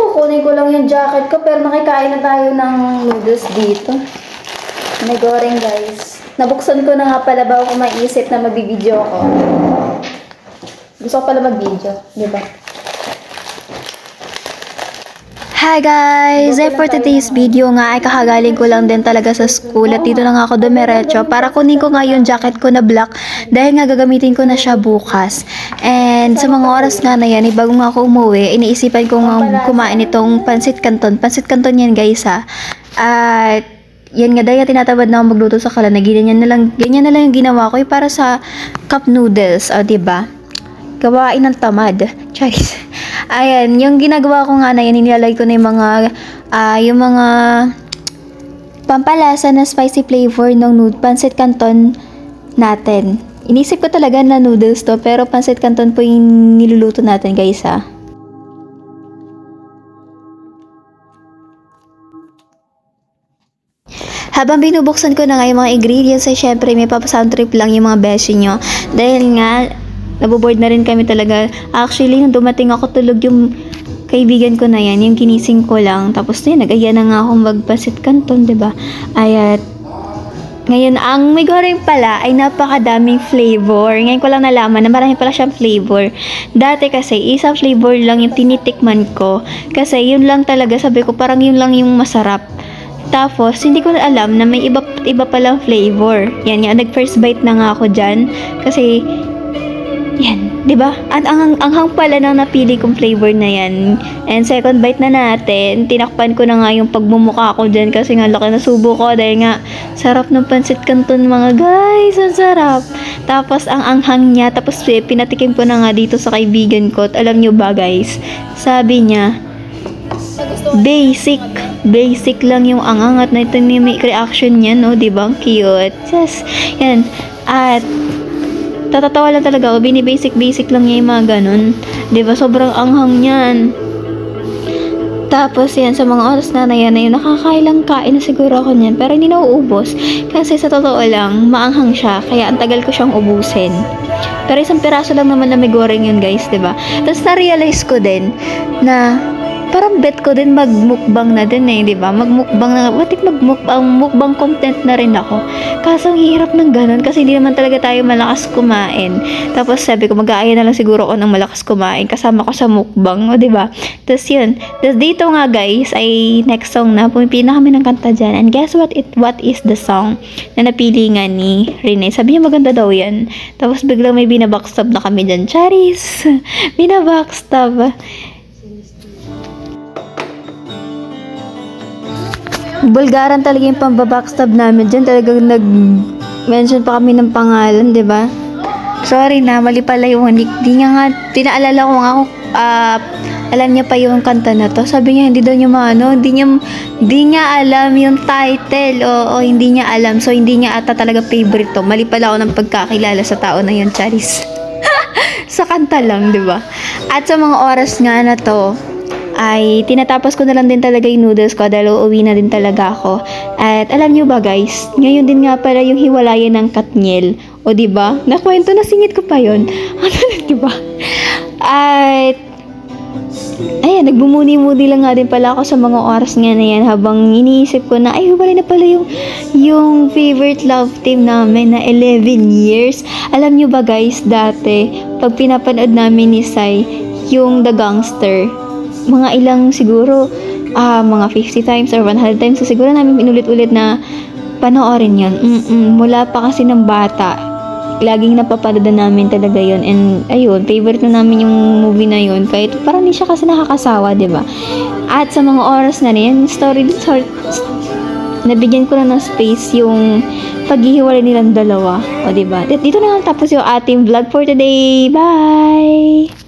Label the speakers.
Speaker 1: Kukunin ko lang yung jacket ko pero nakikain na tayo ng noodles dito. May goreng guys. Nabuksan ko na nga pala bago ko maisip na magbibideo ako. Gusto ko pala mag-video, di ba? Hi guys! For today's video nga ay kakagaling ko lang din talaga sa school at dito na nga ako dumiretso para kunin ko nga yung jacket ko na black dahil nga gagamitin ko na siya bukas. And sa mga oras nga na yan, bago nga ako umuwi, iniisipan ko nga kumain itong pansit canton. Pansit canton yan guys ha. At yan nga dahil tinatabad na ako magluto sa kalan na ganyan na lang yung ginawa ko para sa cup noodles, o diba? Gawain ng tamad. Charis. Ayan, yung ginagawa ko nga na yan, inilalagay ko na yung mga pampalasa na spicy flavor ng pansit canton natin. Inisip ko talaga na noodles to, pero pansit canton po yung niluluto natin guys ha. Habang binubuksan ko na nga yung mga ingredients ay syempre may papasound trip lang yung mga beshi nyo. Dahil nga, naboboard na rin kami talaga. Actually, nung dumating ako tulog yung kaibigan ko na yan, yung kinising ko lang. Tapos na yun, nag-aya na nga akong magpasit canton, diba? Ayat. Ngayon, ang may goreng pala ay napakadaming flavor. Ngayon ko lang nalaman na marami pala siyang flavor. Dati kasi, isang flavor lang yung tinitikman ko. Kasi yun lang talaga, sabi ko, parang yun lang yung masarap. Tapos, hindi ko na alam na may iba palang flavor. Yan, nag-first bite na nga ako dyan. Kasi, yan, di ba? At ang anghang pala ng napili kong flavor na yan. And second bite na natin, tinakpan ko na nga yung pagmumukha ko dyan kasi nga laki na subo ko dahil nga sarap ng pansit canton mga guys, ang sarap. Tapos ang anghang niya, tapos pinatikim ko na nga dito sa kaibigan ko. At alam nyo ba guys, sabi niya, basic lang yung anghang at ito may reaction niya, no? Di ba? Cute. Yes. Yan. At tatatawa lang talaga ako, basic lang niya yung mga ganun. Diba? Sobrang anghang niyan. Tapos yan, sa mga oras na yan, nakakailang kain na siguro ako niyan. Pero hindi nauubos. Kasi sa totoo lang, maanghang siya. Kaya ang tagal ko siyang ubusin. Pero isang piraso lang naman na may goreng yun guys, diba? Tapos na-realize ko din na parang bet ko din magmukbang na din eh, di ba? Magmukbang na, batik mukbang content na rin ako. Kaso ang hirap ng ganun kasi hindi naman talaga tayo malakas kumain. Tapos sabi ko, mag-aaya na lang siguro ako ng malakas kumain kasama ko sa mukbang, o di ba? Tapos yun. Tapos dito nga guys, ay next song na, pumipili na kami ng kanta dyan. And guess what is the song na napili nga ni Rene? Sabi niya maganda daw yan. Tapos biglang may binabackstab na kami dyan. Charis! Binabackstab. Bulgaran talaga yung pambabackstab namin dyan. Talagang nag-mention pa kami ng pangalan, di ba? Sorry na, mali pala yung di niya nga, pinaalala ko nga ako, alam niya pa yung kanta na to. Sabi niya, hindi daw niya maano, hindi niya alam yung title, o hindi niya alam. So, hindi niya ata talaga favorite to. Mali pala ako ng pagkakilala sa tao na yun, Charis. Sa kanta lang, di ba? At sa mga oras nga na to, ay tinatapos ko na lang din talaga yung noodles ko dahil uuwi na din talaga ako. At alam nyo ba guys, ngayon din nga pala yung hiwalayan ng Katniel. O diba? Nakwento na singit ko pa yun. Ano na diba? At ayan, nagbumuni-muni lang nga din pala ako sa mga oras nga na yan habang iniisip ko na ay hiwalay na pala yung favorite love team namin na 11 years. Alam nyo ba guys, dati pag pinapanood namin ni Sai yung The Gangster, mga ilang siguro mga 50 times or 100 times so siguro namin inulit-ulit na panoorin yun. Mula pa kasi ng bata laging napapanood namin talaga yun, and ayun, favorite na namin yung movie na yun kahit parang hindi siya kasi nakakasawa, diba? At sa mga oras na yan, story short, nabigyan ko na ng space yung paghihiwalay nilang dalawa, o diba? Dito na nga tapos yung ating vlog for today. Bye!